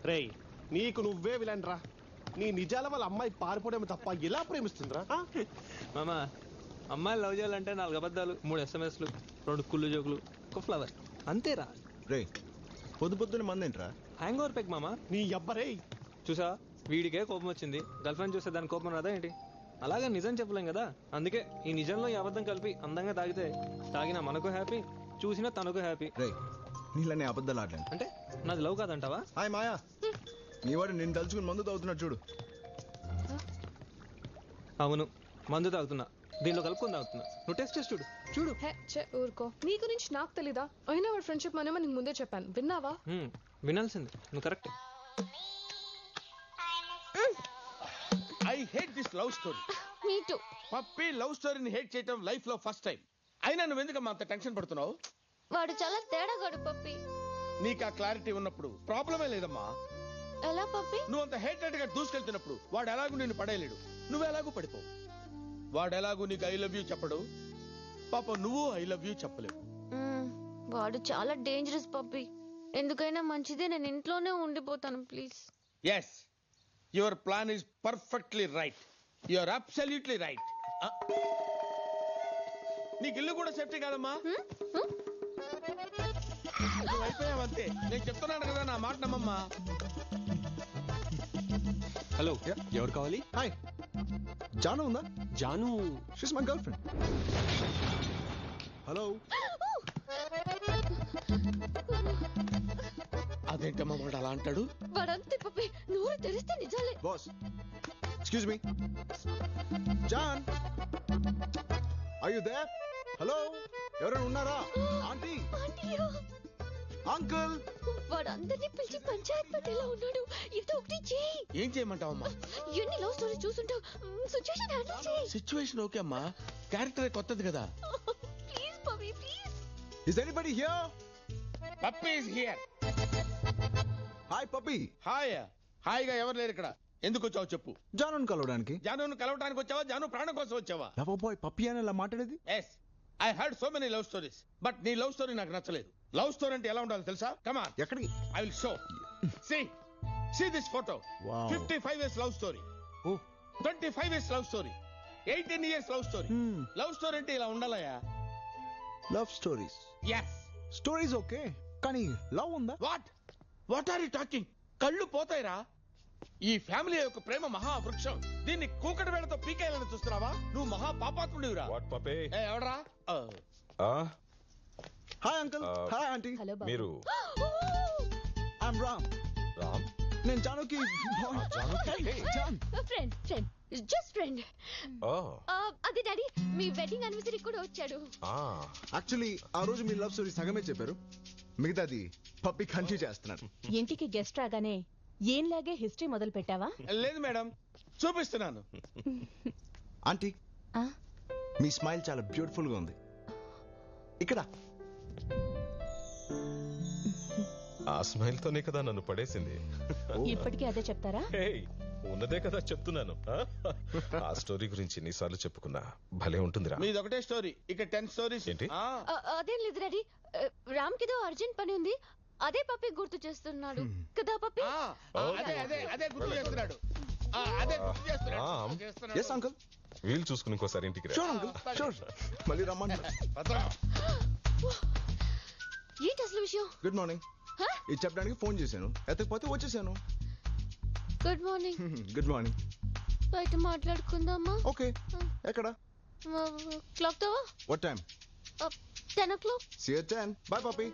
రేయ్ నీకు నువ్వే విలన్ రా. నీ నిజాల వాళ్ళ అమ్మాయి పారిపోవడం తప్ప ఎలా ప్రేమిస్తుందిరా? మామా అమ్మాయిలు లవ్ చేయాలంటే 4 అబద్ధాలు, 3 SMSలు, 2 కుళ్ళు జోకులు, ఒక ఫ్లవర్, అంతేరా. రే పొద్దున్నే మందేంట్రా? హ్యాంగ్ ఓవర్ పెక్ మామా. నీ అబ్బరే చూసా వీడికే కోపం వచ్చింది, గర్ల్ ఫ్రెండ్ చూస్తే దాని కోపం రాదా ఏంటి? అలాగే నిజం చెప్పలేం కదా, అందుకే ఈ నిజంలో ఈ అబద్ధం కలిపి అందంగా తాగితే తాగినా మనకు హ్యాపీ, చూసినా తనకు హ్యాపీ. రే నీళ్ళని అబద్ధాలు ఆడలేను. అంటే నాది లవ్ కాదంటావా? హాయ్ మాయా, నీ వాడు నేను తలుచుకుని మందు తాగుతున్నాడు చూడు. అవును మందు తాగుతున్నా, దీనిలో కలుపుకొని తాగుతున్నా. నువ్వు టెస్ట్ చేసి చూడు. చూడు. ఊరుకో, నీ గురించి నాకు తెలీదా? అయినా వాడు ఫ్రెండ్షిప్ మనమే నీకు ముందే చెప్పాను, విన్నావా? వినాల్సింది, నువ్వు correct. I hate this love story. Me too. Puppy love స్టోరీని హేట్ చేయటం లైఫ్ లో ఫస్ట్ టైం. అయినా నువ్వు ఎందుకమ్మా అంత టెన్షన్ పడుతున్నావు? వాడు చాలా తేడాగాడు పప్పి. నీకు ఆ క్లారిటీ ఉన్నప్పుడు ప్రాబ్లమే లేదమ్మా. ఎలా పప్పి? నువ్వు అంత హేటెడ్ గా దూసుకెళ్తున్నప్పుడు వాడు ఎలాగూ నిన్ను పడేయలేడు, నువ్వు ఎలాగూ పడిపోవు. వాడు ఎలాగూ నీకు ఐ లవ్ యూ చెప్పడు, పాప నువ్వు ఐ లవ్ యూ చెప్పలేవు. వాడు చాలా డేంజరస్ పప్పి. ఎందుకైనా మంచిదే నేను ఇంట్లోనే ఉండిపోతాను please. Yes, your plan is perfectly right. Your absolutely right. నీకు ఇల్లు కూడా సేఫ్టీ కాదమ్మా. నువ్వు అయిపోయావంతే. నేను చెప్తున్నాను కదా, నా మాట నమ్మమ్మా. హలో, ఎవరు కావాలి? హాయ్, జాను ఉందా? Jaanu she's my girlfriend. Hello. అదేంటమ్మా వాడు అలా అంటాడు? వాడంతే పప్పి, నోరు తెరిస్తే నిజాలే. Boss excuse me. జాన్ ఆర్ యు దేర్? హలో, ఎవరైనా ఉన్నారా? Aunty, uncle. వాడు అందరినీ పిలిచి పంచాయత్ పట్టేలా ఉన్నాడు. ఇది ఒకటి చెయ్యి. ఏం చేయమంటావమ్మా? ఎన్ని లవ్ స్టోరీ చూసుంటావు, సిచ్యువేషన్ హ్యాండిల్ చెయ్యి. సిచ్యువేషన్ ఓకే అమ్మా, క్యారెక్టర్ కొత్తది కదా. Please Puppy please. Is anybody here? Puppy is here. Hi Puppy. Hi. హాయిగా ఎవరు లేరు ఇక్కడ. ఎందుకు వచ్చావు చెప్పు. జానుని కలవడానికి. జానును కలవడానికి వచ్చావా? జాను ప్రాణం కోసం వచ్చావా? లవ్ బాయ్ పప్పి అని ఇలా మాట్లాడేది? Yes, I heard so many love stories, but నీ లవ్ స్టోరీ నాకు నచ్చలేదు. లవ్ స్టోరీ అంటే ఎలా ఉండాలి తెలుసా? Come on. ఎక్కడికి? I will show. See this photo. Wow. 55 years love story. Oh. 25 years love story. 18 years love story. Love story అంటే ఇలా ఉండాలయా? Love stories. Yes. Stories okay, కానీ లవ్ ఉందా? What are you talking? కళ్ళు పోతాయిరా. ఈ family యొక్క ప్రేమ మహావృక్షం. దీన్ని కూకటి వేళతో పీకేయాలని చూస్తున్నావా? నువ్వు మహా పాపాత్ముడివిరా. ఎవడరా? Hi uncle. Hi aunty. మీరు? ఐఎమ్ రామ్. రామ్? నేను జానుకి జాన్ ఫ్రెండ్ జస్ట్ ఫ్రెండ్. అదే డాడీ, మీ వెడ్డింగ్ యానివర్సరీ కూడా వచ్చాడు. యాక్చువల్లీ ఆ రోజు మీ లవ్ స్టోరీ సగమే చెప్పారు, మిగతాది పప్పి కంటిన్యూ చేస్తున్నాడు. ఇంటికి గెస్ట్ రాగానే ఏంలాగే హిస్టరీ మొదలు పెట్టావా? లేదు మేడం, చూపిస్తున్నాను. ఆంటీ, మీ స్మైల్ చాలా బ్యూటిఫుల్ గా ఉంది. ఇక్కడ ఆ స్మైల్ తోనే కదా నన్ను పడేసింది. ఇప్పటికీ అదే చెప్తారా? ఉన్నదే కదా చెప్తున్నాను. ఆ స్టోరీ గురించి ఎన్నిసార్లు చెప్పుకున్నా భలే ఉంటుందిరా. మీది ఒకటే స్టోరీ, ఇక 10 స్టోరీస్. ఏంటి? అదేం లేదు డాడీ, రామ్ కిదో అర్జెంట్ పని ఉంది, అదే పప్పి గుర్తు చేస్తున్నాడు కదా పప్పి? అదే గుర్తు చేస్తున్నాడు. Yes uncle. వీలు చూసుకుని ఇంకోసారి ఇంటికి రా. Sure uncle, sure. మళ్ళీ రమ్మంటారు. ఏంటి అసలు విషయం? Good morning. ఇది చెప్పడానికి ఫోన్ చేశాను, ఎత్తకపోతే వచ్చేసాను. Good morning. Good morning. బయట మాట్లాడుకుందామా? ఓకే. ఎక్కడ? క్లాక్ తో. What time? 10 o'clock. See you at 10. Bye Pappi.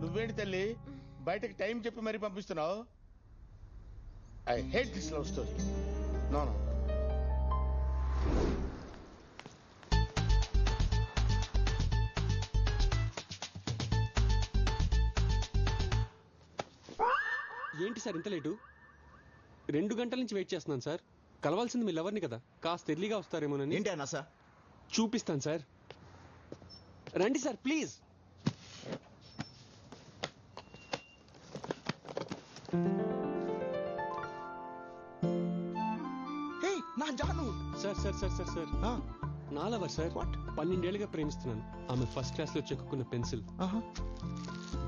నువ్వేంటి తల్లి బయటకి టైం చెప్పి మరీ పంపిస్తున్నావు? I hate this love story. No. ఏంటి సార్ ఇంత లేటు? 2 గంటల నుంచి వెయిట్ చేస్తున్నాను సార్. కలవాల్సింది మీ లవర్ని కదా, కాస్త ఎర్లీగా వస్తారేమోనని. ఏంటి అన్నా సార్? చూపిస్తాను సార్, రండి సార్ ప్లీజ్. నా Jaanu. Sir sir sir sir sir నా లవర్ సార్. 12 ఏళ్ళుగా ప్రేమిస్తున్నాను. ఆమె ఫస్ట్ క్లాస్ లో చెక్కున్న పెన్సిల్, ఆహా.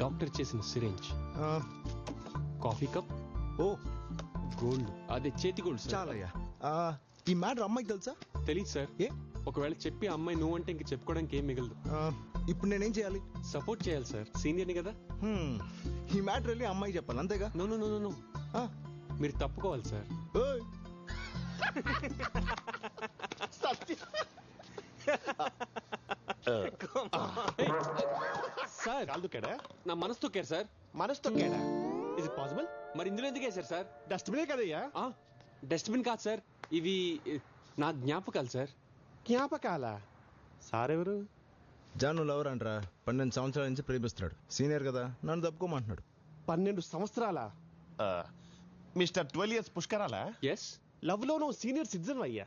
డాక్టర్ చేసిన సిరేంజ్, ఆ, కాఫీ కప్, ఓ గోల్డ్, అదే చేతి గోల్డ్ సార్. చాలయ్యా. ఈ మ్యాటర్ అమ్మాయికి తెలుసా? తెలీదు సార్. ఏ? ఒకవేళ చెప్పి ఆ అమ్మాయి నువ్వు అంటే ఇంక చెప్పుకోవడానికి ఏం మిగలదు. ఇప్పుడు నేనేం చేయాలి? సపోర్ట్ చేయాలి సార్, సీనియర్ని కదా. ఈ మ్యాటర్ వెళ్ళి అమ్మాయికి చెప్పాలి అంతేగా? నో నో నో నో ఆ, మీరు తప్పుకోవాలి సార్. ఓయ్. సార్ కాలుకేడా నా మనసు తొక్కారు సార్. మనసు తొక్కాడా? Is it possible? మరి ఇందులో ఎందుకు వేశారు సార్? డస్ట్బినే కదయ్యా. డస్ట్బిన్ కాదు సార్, ఇవి నా జ్ఞాపకాలు సార్. జ్ఞాపకాల సార్ ఎవరు? జాను లవర్ అంటరా, 12 సంవత్సరాల నుంచి ప్రేమిస్తున్నాడు. సీనియర్ కదా, నన్ను తప్పుకోమంటున్నాడు. 12 సంవత్సరాల మిస్టర్ 12 years పుష్కరాలా? ఎస్. లవ్ లో నువ్వు సీనియర్ సిటిజన్ అయ్యా.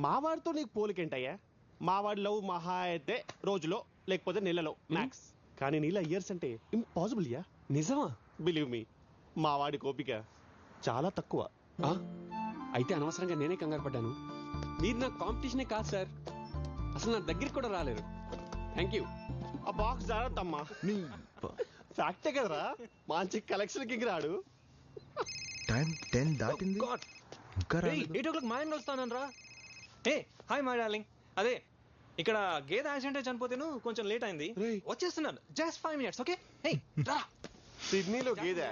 మావాడితో నీకు పోలికేంటయ్యా? మావాడి లవ్ మహా అయితే రోజులో లేకపోతే నెలలో మ్యాక్స్. కానీ నీలా ఇయర్స్ అంటే ఇంపాసిబుల్ యా. నిజమా? బిలీవ్ మీ, మావాడి కోపిక చాలా తక్కువ. అయితే అనవసరంగా నేనే కంగారు పడ్డాను. మీరు నా కాంపిటీషనే కాదు సార్, అసలు నా దగ్గరికి కూడా రాలేరు. Thank you. ఆ బాక్స్ జాగ్రత్తమ్మా. నీ ఫ్యాక్టే కదరా, మంచి కలెక్షన్ కి రాడు. టైం 10 దాటింది, ఇంకా రాలేదు. 8 o'clock మా ఇంట్లో వస్తానని రా. ఏ హాయ్ మై డార్లింగ్. అదే ఇక్కడ గేదె యాక్సిడెంట్ చనిపోతేను కొంచెం లేట్ అయింది, వచ్చేస్తున్నాను. Just 5 minutes. ఓకే? హే రా. సిడ్నీలో గేదె?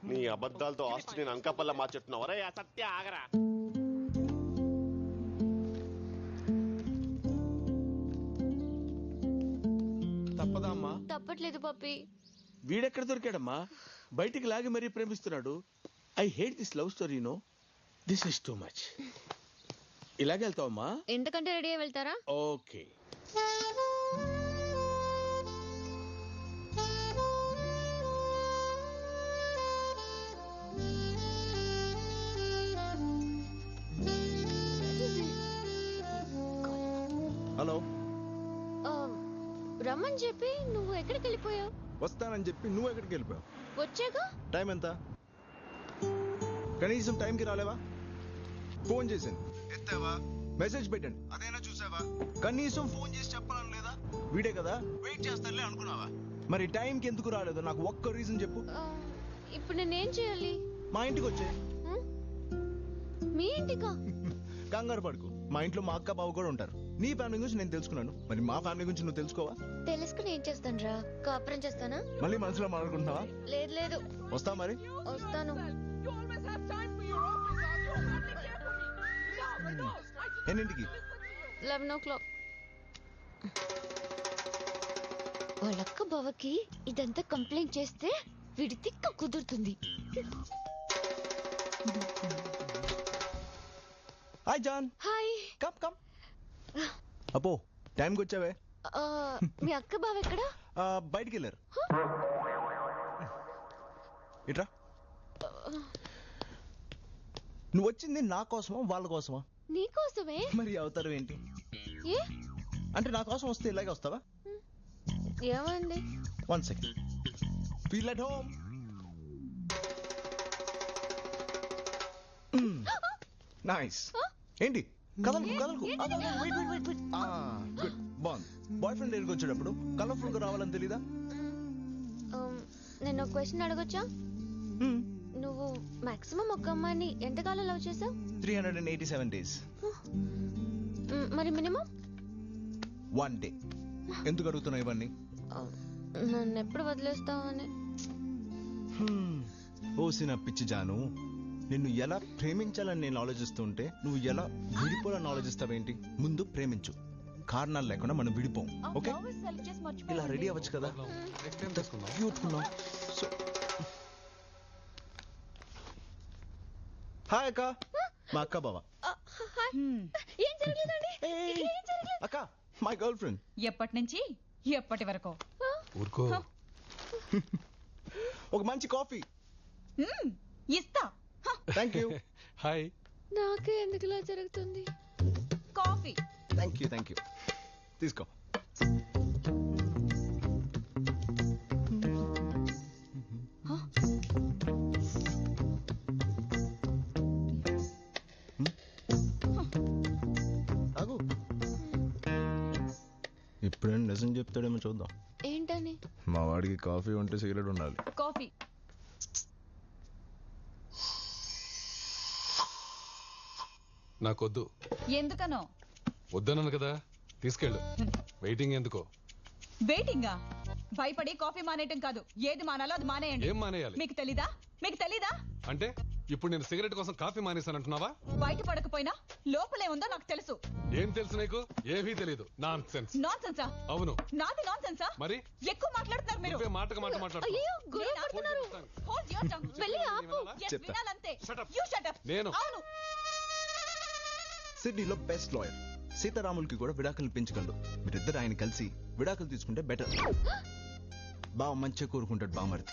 నీ అబద్ధాలతో ఆస్ట్రేలియన్ అంకపల్ల మార్చెట్టున్నావు. అరే సత్య ఆగరా. తప్పదా అమ్మా? తప్పట్లేదు పప్పి. వీడెక్కడ దొరికాడమ్మా? బయటికి లాగి మరీ ప్రేమిస్తున్నాడు. I hate this love story. No, this is too much. ఇలాగే వెళ్తావమ్మా? ఎంతకంటే రెడీ అయి వెళ్తారా? ఓకే. హలో. రమ్మని చెప్పి నువ్వు ఎక్కడికి వెళ్ళిపోయావు? వస్తానని చెప్పి నువ్వు ఎక్కడికి వెళ్ళిపోయావు? వచ్చాగా. టైం ఎంత? కనీసం టైంకి రాలేవా? ఫోన్ చేశాను, ఎత్తావా? మెసేజ్ పెట్టండి, అదైనా చూసావా? కనీసం ఫోన్ చేసి చెప్పాలని లేదా? వీడే కదా, వెయిట్ చేస్తానులే అనుకున్నావా? మరి టైంకి ఎందుకు రాలేదు? నాకు ఒక్క రీజన్ చెప్పు. ఇప్పుడు నేనేం చేయాలి? మా ఇంటికి వచ్చే. మీ ఇంటికా? కంగారు పడుకు, మా ఇంట్లో మా అక్క బావ కూడా ఉంటారు. నీ ఫ్యామిలీ గురించి నేను తెలుసుకున్నాను, మరి మా ఫ్యామిలీ గురించి నువ్వు తెలుసుకోవా? తెలుసుకుని ఏం చేస్తాను రా? కాపురం చేస్తానా? మళ్ళీ మనసులో మాట్లాడుకుంటున్నావా? లేదు లేదు. వస్తా మరి. వస్తాను. ఎన్నింటికి? 11 o'clock. వాళ్ళక్క బావకి ఇదంతా కంప్లైంట్ చేస్తే వీడి తిక్క కుదురుతుంది. Hi John. Hi. Come come. అపో టైంకి వచ్చావే. మీ అక్క బావ ఎక్కడా? బయటికి వెళ్ళారు. ఇట్రా. నువ్వు వచ్చింది నా కోసమా వాళ్ళ కోసమా? నీకోసమే. మరి అవుతారు ఏంటి? ఏ అంటే నా కోసం వస్తే ఇలాగే వస్తావా? ఏమండి? 1 second. Feel at home. Nice. ఏంటి కదలకు కదలకు? గుడ్. బాగుంది. బాయ్ ఫ్రెండ్ దగ్గరికి వచ్చేటప్పుడు కలర్ఫుల్ గా రావాలని తెలీదా? నేను ఒక క్వశ్చన్ అడగొచ్చా? నువ్వు మాక్సిమం ఒక అమ్మాయిని ఎంతకాలం లవ్ చేసావు? 387 days. మరి మినిమం? 1 day. ఎందుకు అడుగుతున్నావు ఇవన్నీ? నన్ను ఎప్పుడు వదిలేస్తావు అని. ఓసిన పిచ్చి జాను, నిన్ను ఎలా ప్రేమించాలని నేను ఆలోచిస్తుంటే నువ్వు ఎలా విడిపోవాలని ఆలోచిస్తావేంటి? ముందు ప్రేమించు, కారణాలు లేకుండా మనం విడిపోం. ఓకే? ఇలా రెడీ అవ్వచ్చు కదా. క్యూట్ ఉన్నావు. హాయ్ అక్క. మా అక్క బావ. ఏం జరగలేదండి. అక్క, మై గర్ల్ ఫ్రెండ్. ఎప్పటి నుంచి ఎప్పటి వరకు? ఊరుకో. ఒక మంచి కాఫీ. ఇస్తా. Thank you. హాయ్. నాకే ఎందుకు ఇలా జరుగుతుంది? Coffee. Thank you thank you. తీసుకో. తాగు. చెప్తాడేమో చూద్దాం. ఏంటని? మా వాడికి కాఫీ ఉంటే సిగరెట్ ఉండాలి. కాఫీ నాకొద్దు. ఎందుకనో? వద్దన్నాను కదా, తీసుకెళ్ళు. వెయిటింగ్ ఎందుకో? వెయిటింగా? భయపడి కాఫీ మానేయటం కాదు, ఏది మానాలో అది మానేయండి. ఏం మానేయాలి? మీకు తెలీదా? మీకు తెలీదా? అంటే ఇప్పుడు నేను సిగరెట్ కోసం కాఫీ మానేశానంటున్నావా? బయట పడకపోయినా లోపలే ఉందో నాకు తెలుసు. ఏం తెలుసు నీకు? ఏమీ తెలీదు. Non sense. నాన్ సెన్సా? అవును. నాది నాన్ సెన్సా? మరి ఎక్కువ మాట్లాడుతున్నారు మీరు. నువ్వే మాటకు మాట మాట్లాడుతున్నావు. అయ్యో గొడవ పడుతున్నారు. Hold your tongue. వెళ్ళి ఆపు. Yes, చెప్తా. వినాలంతే. Shut up. You shut up. నేను. అవును. సిడ్నీలో బెస్ట్ లాయర్ సీతారాములకి కూడా విడాకులు పెంచగలడు. మీరిద్దరు ఆయన కలిసి విడాకులు తీసుకుంటే బెటర్. బావ మంచిగా కోరుకుంటాడు బామర్ది.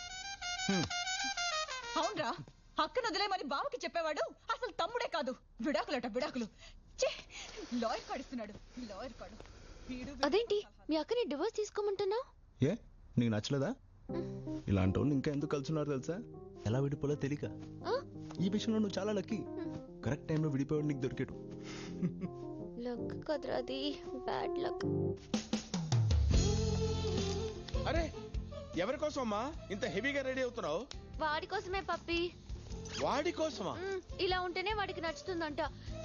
అవునరా, అక్కను వదిలేమని బావకి చెప్పేవాడు అసలు తమ్ముడే కాదు. విడాకులట విడాకులు. లాయర్ కాడిస్తున్నాడు, లాయర్ కాడు. అదేంటి మీ అక్కని డివోర్స్ తీసుకోమంటున్నా? ఏ నీకు నచ్చలేదా? ఇలాంటి వాళ్ళు ఇంకా ఎందుకు కలుసున్నారు తెలుసా? ఎలా విడిపోలో తెలియక. ఈ విషయంలో నువ్వు చాలా లక్కీ. కరెక్ట్ టైంలో విడిపోయాడు నీకు దొరికాడు. లక్ కదరా అది, బ్యాడ్ లక్. అరే ఎవరి కోసం అమ్మా ఇంత హెవీగా రెడీ అవుతున్నావు? వాడి కోసమే పప్పి. వాడి కోసమా? ఇలా ఉంటేనే వాడికి నచ్చుతుందంట,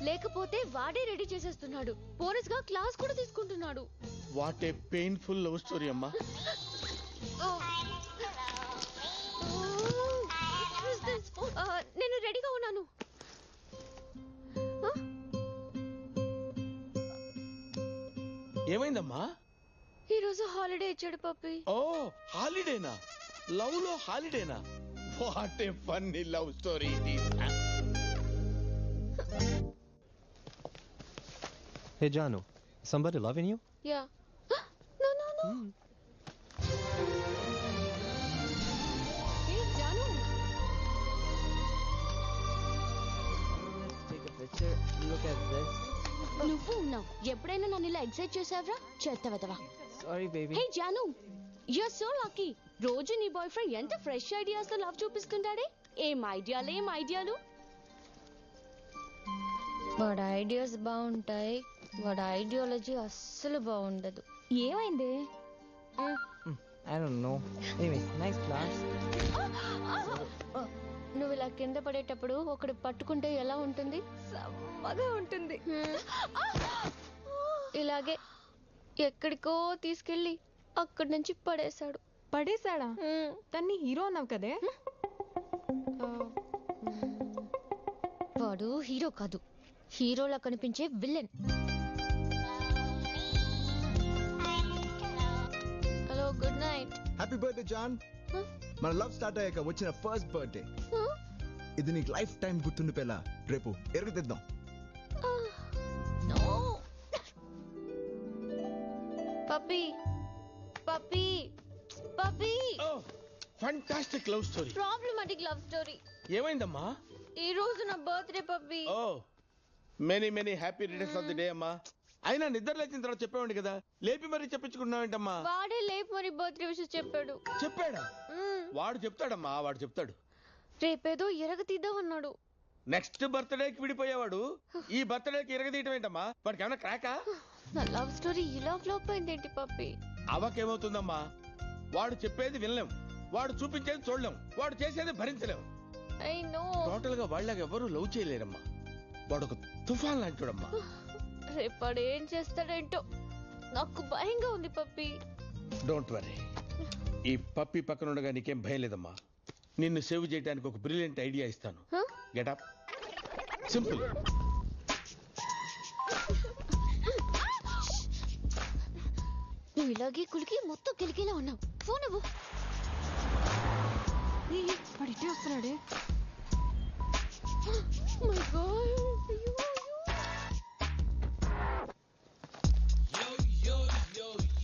లేకపోతే వాడే రెడీ చేసేస్తున్నాడు. బోనస్ గా క్లాస్ కూడా తీసుకుంటున్నాడు. What a painful love story అమ్మా. నేను రెడీగా ఉన్నాను. ఏమైందమ్మా? ఈ రోజు హాలిడే ఇచ్చాడు పప్పి. ఓ హాలిడేనా? లవ్ లో హాలిడేనా? What a funny love story it is. Hey Jaanu, somebody loving you? Yeah. No. Hey Jaanu. Let's take a picture. Look at this. నువ్వు ఉన్నావు. ఎప్పుడైనా నన్ను ఇలా ఎక్సైట్ చేసావరా? చేస్తావా? Sorry baby. Hey Jaanu, you are so lucky. రోజు నీ బాయ్ ఫ్రెండ్ ఎంత fresh ideas తో లవ్ చూపిస్తుంటాడే. ఏం ఐడియాలు. వాడి ఐడియాస్ బాగుంటాయి, వాడి ఐడియాలజీ అస్సలు బాగుండదు. ఏమైంది? I don't know. Anyway, nice class. నువ్వు ఇలా కింద పడేటప్పుడు ఒకడు పట్టుకుంటే ఎలా ఉంటుంది? సమ్మగా ఉంటుంది. ఇలాగే ఎక్కడికో తీసుకెళ్ళి అక్కడి నుంచి పడేశాడా? తన్ని హీరో అన్నావు కదే. వాడు హీరో కాదు, హీరోలా కనిపించే villain. Hello, good night. Happy birthday జాన్. మన లవ్ స్టార్ట్ అయ్యాక వచ్చిన ఫస్ట్ బర్త్డే ఇది. నీకు లైఫ్ టైం గుర్తుండిపోయేలా రేపు ఎరుగుతిద్దాం. Pappi. Fantastic love story. Problematic love story. ఏమైందమ్మా? ఈ రోజు నా birthday Pappi. Oh many happy returns of the day అమ్మా. అయినా నిద్ర లేచిన తర్వాత చెప్పేవాడి కదా, లేపి మరీ చెప్పించుకున్నావేంటమ్మా? వాడే లేపు మరి బర్త్డే విషయం చెప్పాడు. చెప్పాడా? వాడు చెప్తాడమ్మా, వాడు చెప్తాడు. రేపేదో ఎరగతీద్దాం అన్నాడు. నెక్స్ట్ బర్త్డేకి విడిపోయేవాడు ఈ బర్త్డేకి ఎరగదీయటం ఏంటమ్మా? వాడికి ఏమైనా క్రాకా? నా లవ్ స్టోరీ ఇలా ఫ్లాప్ అయిందేంటి పప్పి? అవకేమవుతుందమ్మా? వాడు చెప్పేది వినలేం, వాడు చూపించేది చూడలేం, వాడు చేసేది భరించలేం. I know. టోటల్ గా వాళ్ళకి ఎవరు లవ్ చేయలేరమ్మా. వాడు ఒక తుఫాన్ లాంటివాడమ్మా. రేపాడు ఏం చేస్తాడేంటో నాకు భయంగా ఉంది పప్పి. డోంట్ వరీ, ఈ పప్పి పక్కన ఉండగా నీకేం భయం లేదమ్మా. నిన్ను సేవ్ చేయడానికి ఒక బ్రిలియంట్ ఐడియా ఇస్తాను. Get up. సింపుల్. నువ్వు ఇలాగే కులికి మొత్తం కిలికిలా ఉన్నావు. ఫోన్ ఇవ్వు. పడితే వస్తున్నాడే. My God.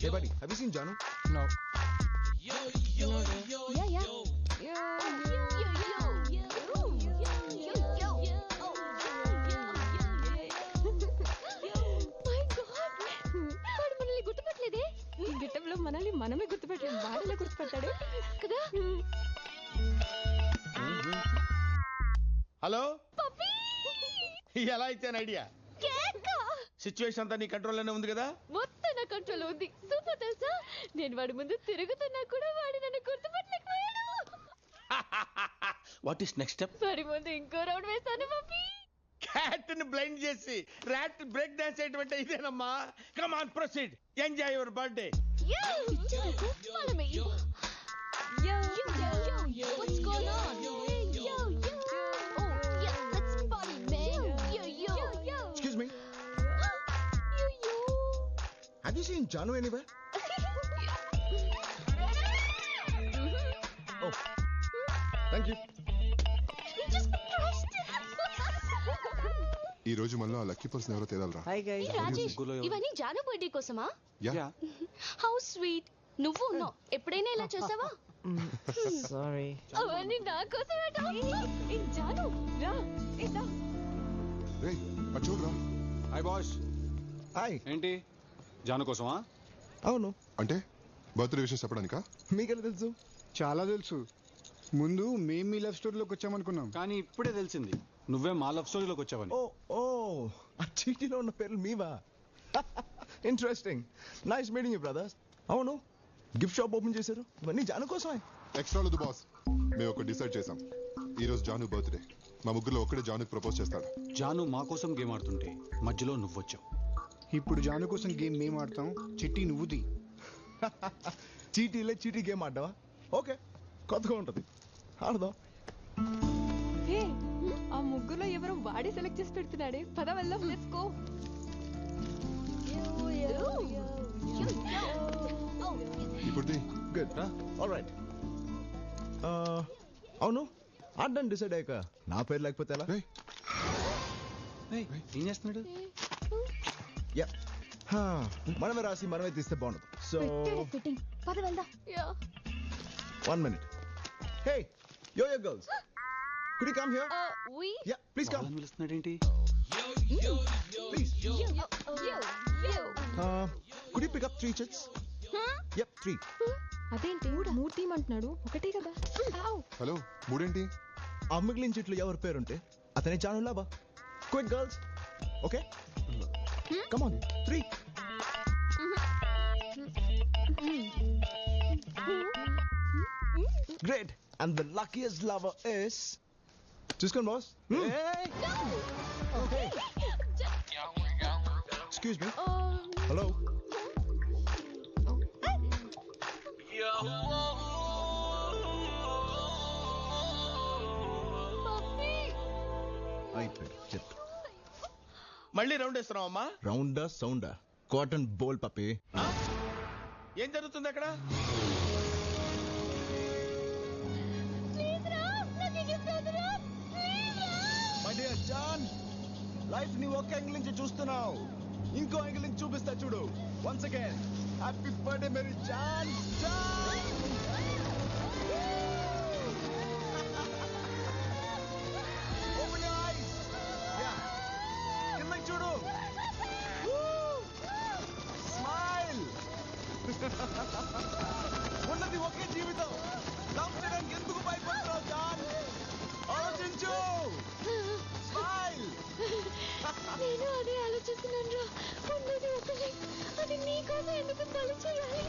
Hey buddy, have you seen Janu? No. Yeah. My God. వాడు మనల్ని గుర్తుపట్టలేదే. ఈ గిట్టంలో మనల్ని మనమే గుర్తుపెట్టాం. వాడిలో గుర్తుపెట్టాడు కదా. హలో, ఎలా ఇచ్చాను ఐడియా? సిచ్యువేషన్ అంతా నీ కంట్రోల్లోనే ఉంది కదా? మొత్తం నా కంట్రోల్ ఉంది. సూపర్ తెలుసా, నేను వాడి ముందు తిరుగుతున్నా కూడా వాడి నన్ను గుర్తుపట్టలేకపోయాడు. What is next step? వాడి ముందు ఇంకో రౌండ్ వేస్తాను పప్పి. క్యాట్ ని బ్లైండ్ చేసి ర్యాట్ బ్రేక్ డాన్స్ చేయటం ఇదేనమ్మా. Come on proceed, enjoy your birthday. Follow me. Yo, what's going on? Yo. Oh, yeah, let's party, man. Yo. Excuse me. Yo. Have you seen Janu anywhere? Oh. Thank you. We just crushed it. ఈ రోజు మనలో ఆ lucky person ఎవరో తేలాలరా. Hi Hey, Rajesh, ఇవన్నీ Janu birthday కోసమా? Yeah how sweet. నువ్వు ఉన్నావు, ఎప్పుడైనా ఇలా చేసావా? సారీ. అవన్నీ నా కోసమే. జాను రా. రేయ్ అటు చూడరా. Hi boss. హాయ్. ఏంటి జాను కోసమా? అవును. అంటే బర్త్డే విషయం చెప్పడానికా? మీకెలా తెలుసు? చాలా తెలుసు. ముందు మేము మీ లవ్ స్టోరీలోకి వచ్చామనుకున్నాం, కానీ ఇప్పుడే తెలిసింది నువ్వే మా లవ్ స్టోరీలోకి వచ్చావని. ఓ ఆ చీటీలో ఉన్న పేర్లు మీవా? Interesting. Nice meeting you brothers. అవును, గిఫ్ట్ షాప్ ఓపెన్ చేశారు, ఇవన్నీ జాను కోసమే. ఎక్స్ట్రా లేదు బాస్. మేము ఒక డిసైడ్ చేసాం. ఈ రోజు జాను బర్త్డే. మా ముగ్గురులో ఒక్కడే జానుకి ప్రపోజ్ చేస్తాడు. జాను మా కోసం గేమ్ ఆడుతుంటే మధ్యలో నువ్వు వచ్చావు. ఇప్పుడు జాను కోసం గేమ్ మేము ఆడతాం, చిట్టి నువ్వు తీ. చీటీ గేమ్ ఆడ్డావా? ఓకే, కొత్తగా ఉంటుంది, ఆడదాం. ఆ ముగ్గురులో ఎవరో వాడే సెలెక్ట్ చేసి పెడుతున్నాడే. పద వెళ్దాం, లెట్స్ గో. ఇప్పుడు గుడ్. ఆల్రైట్. అవును, ఆడడానికి డిసైడ్ అయ్యాక నా పేరు లేకపోతే ఎలా? ఏం చేస్తున్నాడు? యా, మనమే రాసి మనమే తీస్తే బాగుంటుంది. So fitting. పద వెళ్దాం. 1 minute. Hey, yo girls. Could you come here? We? Yeah, please come. వాళ్ళని పిలుస్తున్నాడు ఏంటి? Please. Yo. Could you pick up 3 chits? Yep, 3. అదేంటి మూడు తీయమంటున్నాడు? ఒకటే కదా. హలో, మూడేంటి? ఆ మిగిలిన చిట్లు ఎవరి పేరుంటే అతనే Chanu లాభా. Quick girls. Okay? Come on. 3. Great. And the luckiest lover is... చూసుకోండి boss. Okay. Excuse me. Hello. అయిపోయింది, చెప్పు. మళ్ళీ రౌండ్ వేస్తున్నావమ్మా? రౌండా సౌండా? కాటన్ బోల్ పప్పి. ఏం జరుగుతుంది అక్కడ? మై డియర్ జాన్, లైఫ్ ని ఒక యాంగిల్ నుంచి చూస్తున్నావు, ఇంకో యాంగిల్ నుంచి చూపిస్తా చూడు. వన్స్ అగైన్ హ్యాపీ బర్త్డే మేరీ జాన్. Open your eyes. యా, కిందకి చూడు. స్మైల్. ఉన్నది ఒకే జీవితం, లవ్ చేయడానికి ఎందుకు భయపడుతున్నావు జాన్? ఆలోచించు. స్మైల్. నేను అదే ఆలోచిస్తున్నాను రా. ఉన్నది ఒకటే, అది నీకోసం ఎందుకు పని చేయాలి?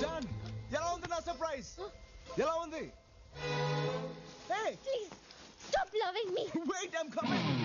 జాన్, ఎలా ఉంది నా సర్ప్రైజ్? ఎలా ఉంది? Hey! Please, stop loving me. Wait, I'm coming.